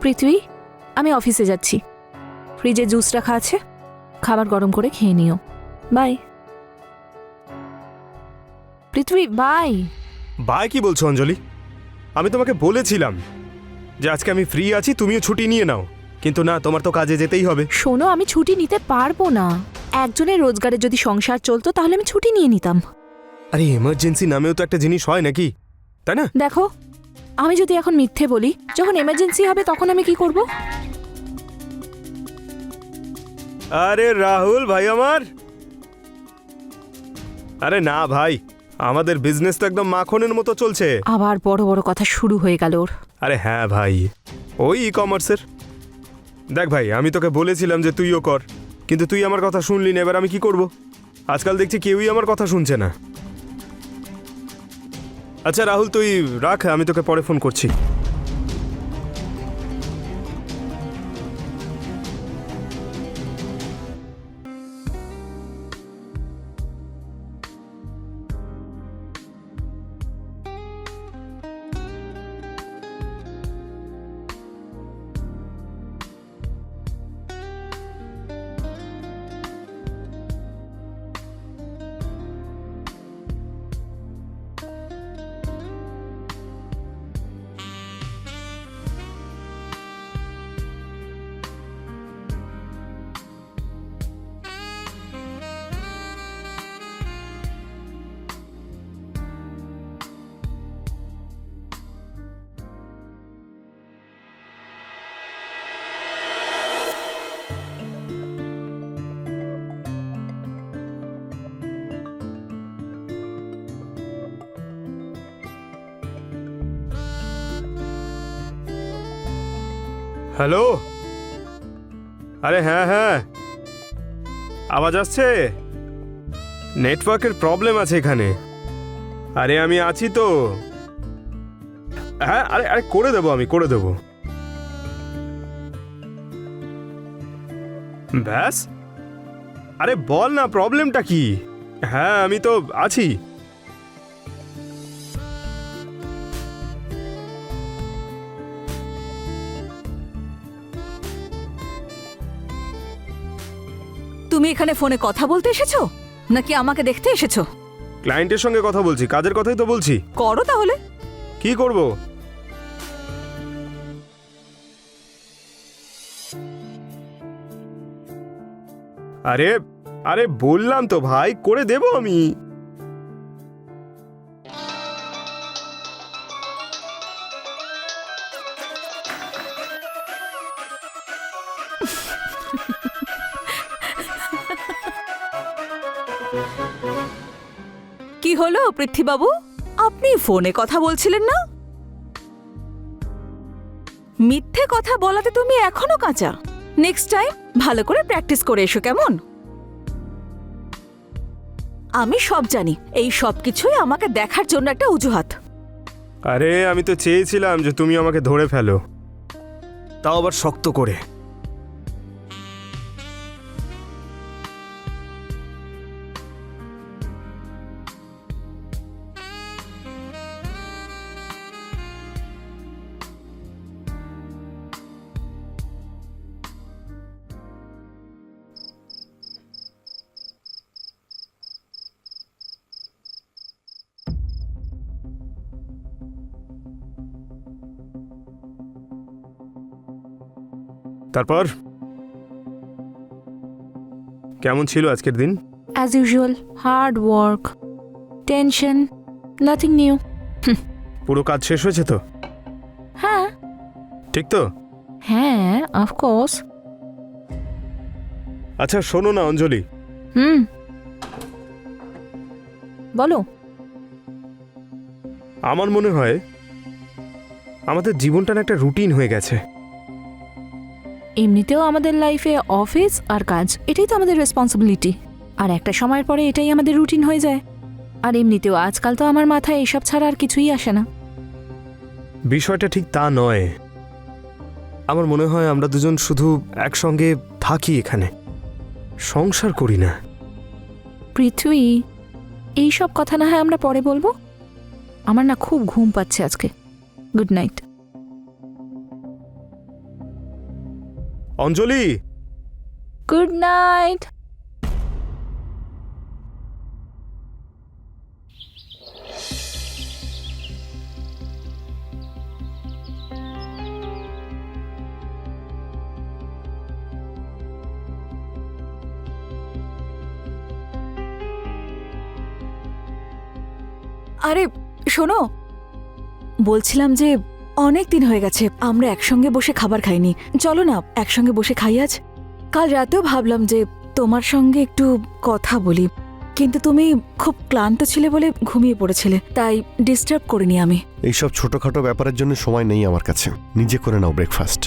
পৃথ্বী, আমি অফিসে যাচ্ছি। ফ্রিজে জুস রাখা আছে, খাবার গরম করে খেয়ে নিও। By Prithvi, by. বাই কি বলছো অঞ্জলি? আমি তোমাকে বলেছিলাম যে আজকে আমি ফ্রি আছি, তুমিও ছুটি নিয়ে নাও, কিন্তু না, তোমার তো কাজে যেতেই হবে। শোনো, আমি ছুটি নিতে পারবো না। একজনের রোজগারে যদি সংসার চলতো তাহলে আমি ছুটি নিয়ে নিতাম। আরে এমার্জেন্সি নামেও তো একটা জিনিস হয় নাকি, তাই না? দেখো, আমি যদি এখন মিথ্যে বলি, যখন এমার্জেন্সি হবে তখন আমি কি করব? আরে রাহুল ভাই আমার, আরে না ভাই, আমাদের বিজনেস তো একদম মাখনের মতো চলছে। আবার বড় বড় কথা শুরু হয়ে গেল ওর। আরে হ্যাঁ ভাই, ওই ই কমার্সের। দেখ ভাই, আমি তোকে বলেছিলাম যে তুইও কর, কিন্তু তুই আমার কথা শুনলি না। এবার আমি কি করব? আজকাল দেখছি কেউই আমার কথা শুনছে না। আচ্ছা রাহুল, তুই রাখ, আমি তোকে পরে ফোন করছি। হ্যালো, আরে হ্যাঁ হ্যাঁ, আওয়াজ আসছে? নেটওয়ার্কের প্রবলেম আছে এখানে। আরে আমি আছি তো। হ্যাঁ, আরে আরে করে দেবো, আমি করে দেবো। ব্যাস, আরে বল না, প্রবলেমটা কি? হ্যাঁ, আমি তো আছি। তুমি এখানে ফোনে কথা বলতে এসেছো নাকি আমাকে দেখতে এসেছো? ক্লায়েন্টের সঙ্গে কথা বলছি, কাজের কথাই তো বলছি। করো তাহলে। কি করব? আরে আরে বললাম তো ভাই, করে দেব আমি। কি হলো পৃথ্বীবাবু, আপনি ফোনে কথা বলছিলেন না? মিথ্যে কথা বলাতে তুমি এখনো কাঁচা। নেক্সট টাইম ভালো করে প্র্যাকটিস করে এসো, কেমন? আমি সব জানি, এই সব কিছুই আমাকে দেখার জন্য একটা অজুহাত। আরে আমি তো চেয়েছিলাম যে তুমি আমাকে ধরে ফেলো, তাও আবার শক্ত করে। তারপর কেমন ছিল আজকের দিন? As usual, hard work, tension, nothing new. পুরো কাজ শেষ হয়েছে তো? হ্যাঁ ঠিক তো? হ্যাঁ, অফকোর্স। আচ্ছা শোনো না অঞ্জলি, বলো। আমার মনে হয় আমাদের জীবনটা না একটা রুটিন হয়ে গেছে। এমনিতেও আমাদের লাইফে অফিস আর কাজ, এটাই তো আমাদের রেসপন্সিবিলিটি। আর একটা সময়ের পরে এটাই আমাদের রুটিন হয়ে যায়। আর এমনিতেও আজকাল তো আমার মাথায় এসব ছাড়া আর কিছুই আসে না। বিষয়টা ঠিক তা নয়। আমার মনে হয় আমরা দুজন শুধু একসঙ্গে থাকি এখানে, সংসার করি না। পৃথ্বী, এইসব কথা না হয় আমরা পরে বলবো। আমার না খুব ঘুম পাচ্ছে আজকে। Good night. Anjali, good night. আরে শোনো, বলছিলাম যে অনেক দিন হয়ে গেছে আমরা একসঙ্গে বসে খাবার খাইনি। চলো না একসঙ্গে বসে খাই আজ। কাল রাতেও ভাবলাম যে তোমার সঙ্গে একটু কথা বলি, কিন্তু তুমি খুব ক্লান্ত ছিলে বলে ঘুমিয়ে পড়েছিলে, তাই ডিস্টার্ব করিনি আমি। এইসব ছোটখাটো ব্যাপারের জন্য সময় নেই আমার কাছে। নিজে করে নাও ব্রেকফাস্ট।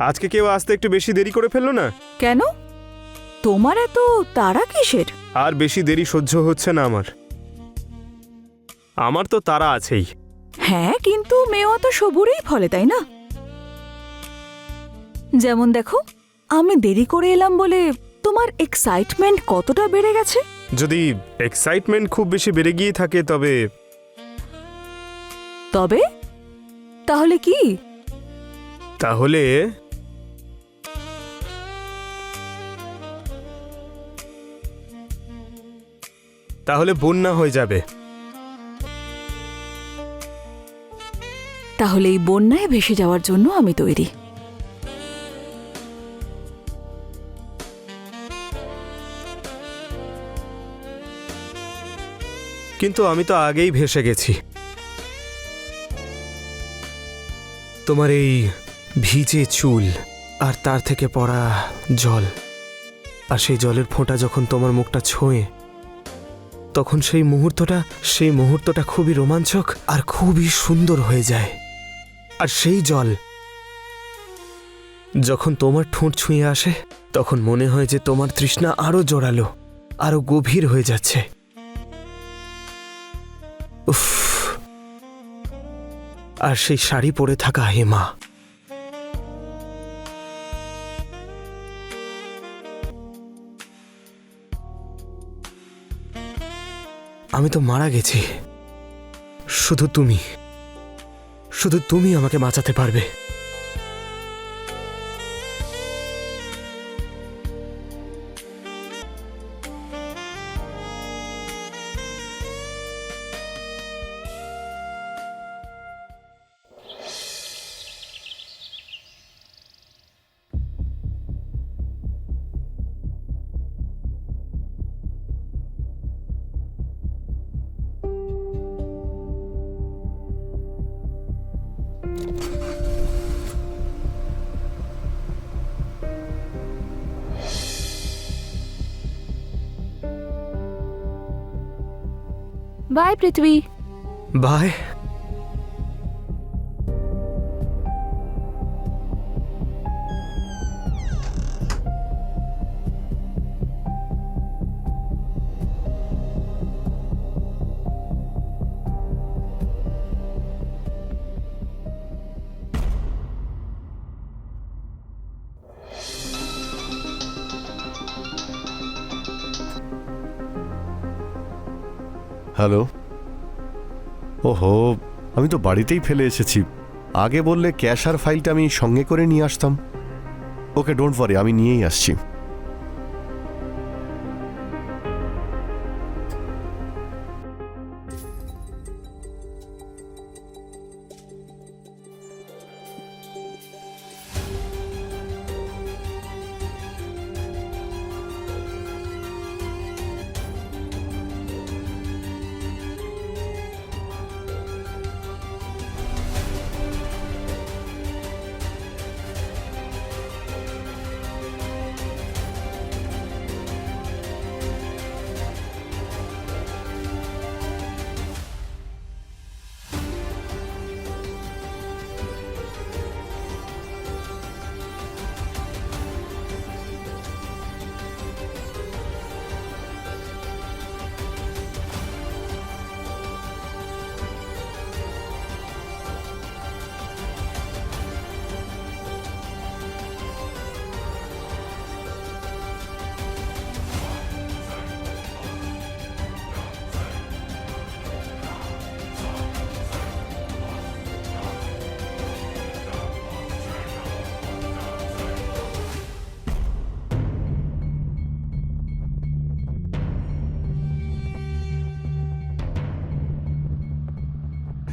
আজকে কেউ আসতে একটু বেশি দেরি করে ফেললো না? কেন? তোমার এত তাড়া কিসের? আর বেশি দেরি সহ্য হচ্ছে না আমার। আমার তো তারা আছেই। হ্যাঁ, কিন্তু মেয়েও তো সবুরেই ফলে, তাই না? যেমন দেখো, আমি দেরি করে এলাম বলে তোমার এক্সাইটমেন্ট কতটা বেড়ে গেছে। যদি এক্সাইটমেন্ট খুব বেশি বেড়ে গিয়ে থাকে তবে তবে তাহলে কি? তাহলে তাহলে বন্যা হয়ে যাবে। তাহলে এই বন্যায় ভেসে যাওয়ার জন্য আমি তৈরি। কিন্তু আমি তো আগেই ভেসে গেছি। তোমার এই ভিজে চুল আর তার থেকে পড়া জল, আর সেই জলের ফোঁটা যখন তোমার মুখটা ছোঁয়ে, তখন সেই মুহূর্তটা খুবই রোমাঞ্চক আর খুবই সুন্দর হয়ে যায়। আর সেই জল যখন তোমার ঠোঁট ছুঁয়ে আসে, তখন মনে হয় যে তোমার তৃষ্ণা আরো জোরালো, আরো গভীর হয়ে যাচ্ছে। উফ! আর সেই শাড়ি পরে থাকা হেমা, আমি তো মারা গেছি। শুধু তুমি আমাকে বাঁচাতে পারবে। বাই পৃথ্বী। বাই। হ্যালো। ওহো, আমি তো বাড়িতেই ফেলে এসেছি। আগে বললে ক্যাশ আর ফাইলটা আমি সঙ্গে করে নিয়ে আসতাম। ওকে, ডোন্ট ওয়ারি, আমি নিয়েই আসছি।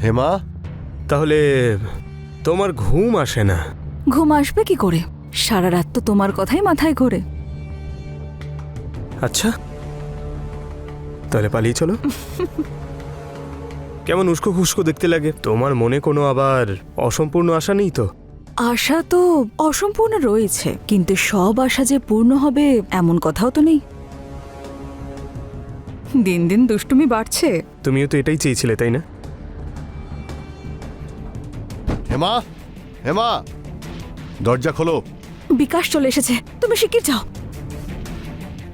হেমা, তাহলে তোমার ঘুম আসে না? ঘুম আসবে কি করে? সারা রাত তো তোমার কথাই মাথায় ঘোরে। আচ্ছা, তাহলে পালিয়ে চলো। কেমন উস্কো খুস্কো দেখতে লাগে। তোমার মনে কোনো আবার অসম্পূর্ণ আশা নেই তো? আশা তো অসম্পূর্ণ রয়েছে, কিন্তু সব আশা যে পূর্ণ হবে এমন কথাও তো নেই। দিন দিন দুষ্টুমি বাড়ছে। তুমিও তো এটাই চেয়েছিলে, তাই না? হেমা, হেমা, দরজা খোলো। বিকাশ চলে এসেছে, তুমি শিগগির যাও।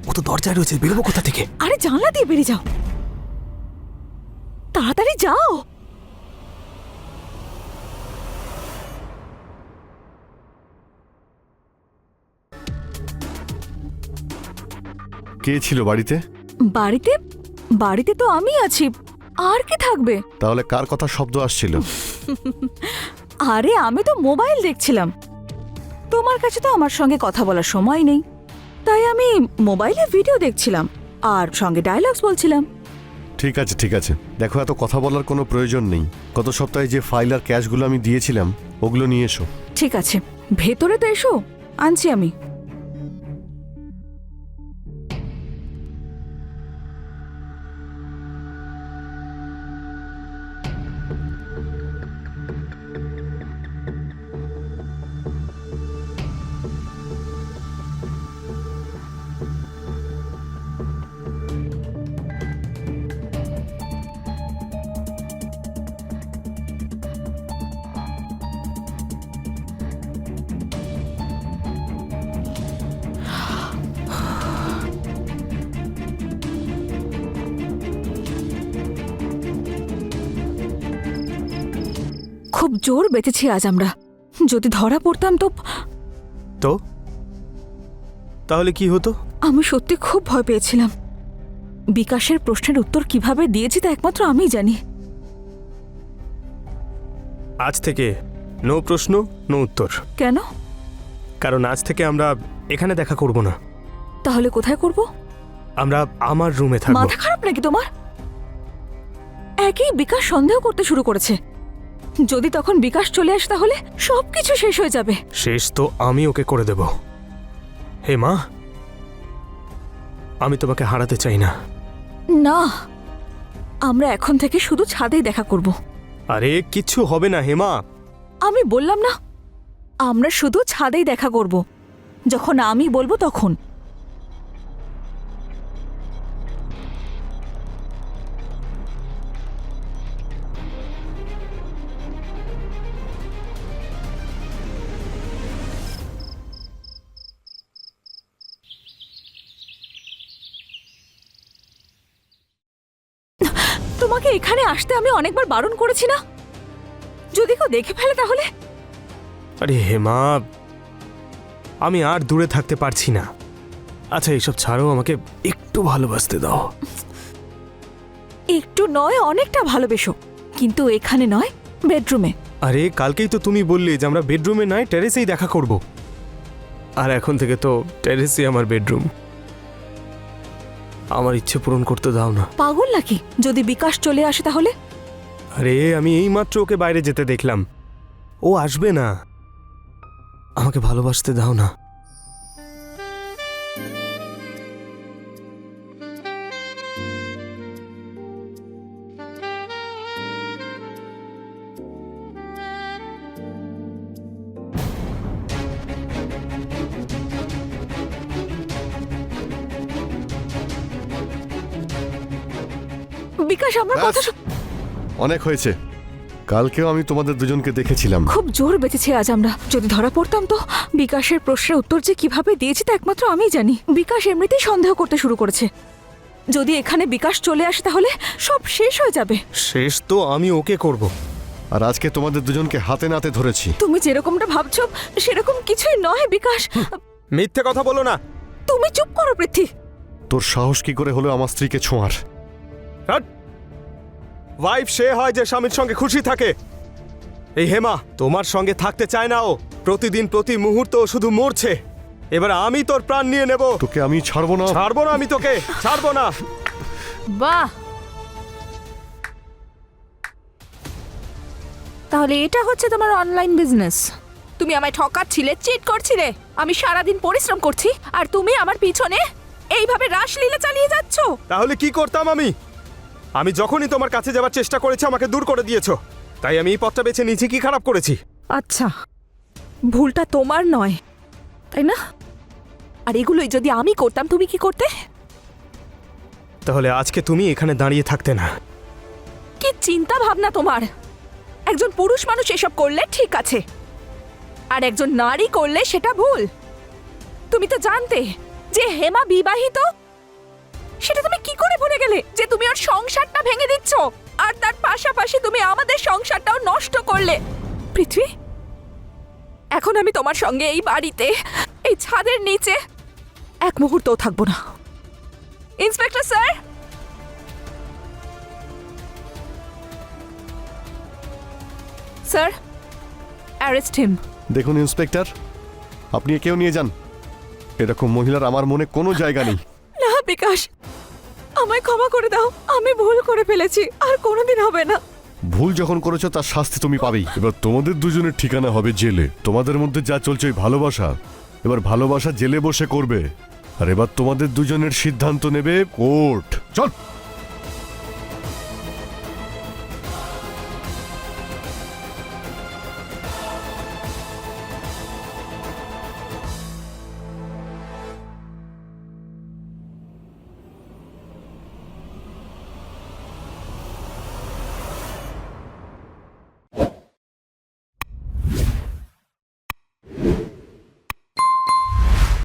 ও তো দরজায় রয়েছে, বেরোবো কোথা থেকে? আরে জানলা দিয়ে বেরিয়ে যাও, তাড়াতাড়ি যাও। কে ছিল বাড়িতে? বাড়িতে বাড়িতে তো আমি আছি, আর কি থাকবে? তাহলে কার কথা শব্দ আসছিল? আরে আমি তো মোবাইল দেখছিলাম। তোমার কাছে তো আমার সঙ্গে কথা বলার সময় নেই, তাই আমি মোবাইলে ভিডিও দেখছিলাম আর সঙ্গে ডায়লগস বলছিলাম। ঠিক আছে, ঠিক আছে, দেখো এত কথা বলার কোনো প্রয়োজন নেই। গত সপ্তাহে যে ফাইল আর ক্যাশগুলো আমি দিয়েছিলাম ওগুলো নিয়ে এসো। ঠিক আছে, ভেতরে তো এসো, আনছি আমি। খুব জোর বেঁচেছি আজ আমরা। যদি ধরা পড়তাম তো তো তাহলে কি হতো? আমি সত্যি খুব ভয় পেয়েছিলাম। বিকাশের প্রশ্নের উত্তর কিভাবে দিয়েছি তা একমাত্র আমিই জানি। আজ থেকে নো প্রশ্ন, নো উত্তর। কেন? কারণ আজ থেকে আমরা এখানে দেখা করব না। তাহলে কোথায় করব? আমরা আমার রুমে থাকবো। মাথা খারাপ নাকি তোমার? একই বিকাশ সন্দেহ করতে শুরু করেছে। যদি তখন বিকাশ চলে আসে তাহলে সবকিছু শেষ হয়ে যাবে। শেষ তো আমি ওকে করে দেব। হে মা, আমি তোমাকে হারাতে চাই না। না, আমরা এখন থেকে শুধু ছাদেই দেখা করব। আরে কিচ্ছু হবে না হেমা। আমি বললাম না, আমরা শুধু ছাদেই দেখা করব। যখন আমি বলবো তখন। তোমাকে এখানে আসতে আমি অনেকবার বারণ করেছি না? যদি কেউ দেখে ফেলে তাহলে? আরে হেমা, আমি আর দূরে থাকতে পারছি না। আচ্ছা এসব ছাড়ো, আমাকে একটু ভালোবাসতে দাও। একটু নয়, অনেকটা ভালোবেসো, কিন্তু এখানে নয়, বেডরুমে। আরে কালকেই তো তুমি বললে যে আমরা বেডরুমে নয় টেরেসেই দেখা করব। আর এখন থেকে তো টেরেসই আমার বেডরুম। আমার ইচ্ছে পূরণ করতে দাও না। পাগল নাকি? যদি বিকাশ চলে আসে তাহলে? আরে আমি এইমাত্র ওকে বাইরে যেতে দেখলাম। ও আসবে না। আমাকে ভালোবাসতে দাও না। বিকাশ আমার ব্যাস, কথা অনেক হয়েছে। কালকেও আমি তোমাদের দুজনকে দেখেছিলাম। খুব জোর বেঁচেছি আজ আমরা। যদি ধরা পড়তাম তো বিকাশের প্রশ্নের উত্তর যে কিভাবে দিয়েছি তা একমাত্র আমিই জানি। বিকাশ এমনিতেই সন্দেহ করতে শুরু করেছে। যদি এখানে বিকাশ চলে আসে তাহলে সব শেষ হয়ে যাবে। শেষ তো আমি ওকে করব। আর আজকে তোমাদের দুজনকে হাতে নাতে ধরেছি। তুমি যেরকমটা ভাবছো সেরকম কিছুই নয় বিকাশ। মিথ্যে কথা বলো না। তুমি চুপ করো পৃথ্বী। তোর সাহস কি করে হলো আমার স্ত্রীকে ছোঁয়ার? ওয়াইফ সে হয় যে স্বামীর সঙ্গে খুশি থাকে। এই হেমা তোমার সঙ্গে থাকতে চায় না। ও প্রতিদিন প্রতি মুহূর্ত ও শুধু মরছে। এবার আমি তোর প্রাণ নিয়ে নেব। তোকে আমি ছাড়বো না। ছাড়বো না, আমি তোকে ছাড়বো না। বাহ, তাহলে এটা হচ্ছে তোমার অনলাইন বিজনেস। তুমি আমায় ঠকাচ্ছিলে, চিট করছিলে। আমি সারাদিন পরিশ্রম করছি আর তুমি আমার পিছনে এইভাবে রাসলীলা চালিয়ে যাচ্ছ। তাহলে কি করতাম আমি? আমি যখনই তোমার কাছে যাওয়ার চেষ্টা করেছি আমাকে দূর করে দিয়েছো, তাই আমি এই পথটা বেছে নিয়েছি। কি খারাপ করেছি? আচ্ছা, ভুলটা তোমার নয়, তাই না? আর এগুলোই যদি আমি করতাম, তুমি কি করতে? তাহলে আজকে তুমি এখানে দাঁড়িয়ে থাকতে না। কি চিন্তা ভাবনা তোমার! একজন পুরুষ মানুষ এসব করলে ঠিক আছে, আর একজন নারী করলে সেটা ভুল। তুমি তো জানতে যে হেমা বিবাহিত। সেটা তুমি কি করে ভুলে গেলে যে তুমি ওর সংসারটা ভেঙে দিচ্ছ, আর তার পাশাপাশি তুমি আমাদের সংসারটাও নষ্ট করলে? পৃথ্বী, এখন আমি তোমার সঙ্গে এই বাড়িতে, এই ছাদের নিচে এক মুহূর্তও থাকবো না। Inspector sir! Sir, arrest him. দেখুন ইন্সপেক্টর, আপনি একেও নিয়ে যান। এরকম মহিলার আমার মনে কোনো জায়গা নেই। না বিকাশ, আমায় ক্ষমা করে দাও, আমি ভুল করে ফেলেছি, আর কোনোদিন হবে না। ভুল যখন করেছো তার শাস্তি তুমি পাবেই। এবার তোমাদের দুজনের ঠিকানা হবে জেলে। তোমাদের মধ্যে যা চলছে ওই ভালোবাসা, এবার ভালোবাসা জেলে বসে করবে। আর এবার তোমাদের দুজনের সিদ্ধান্ত নেবে কোর্ট। চল।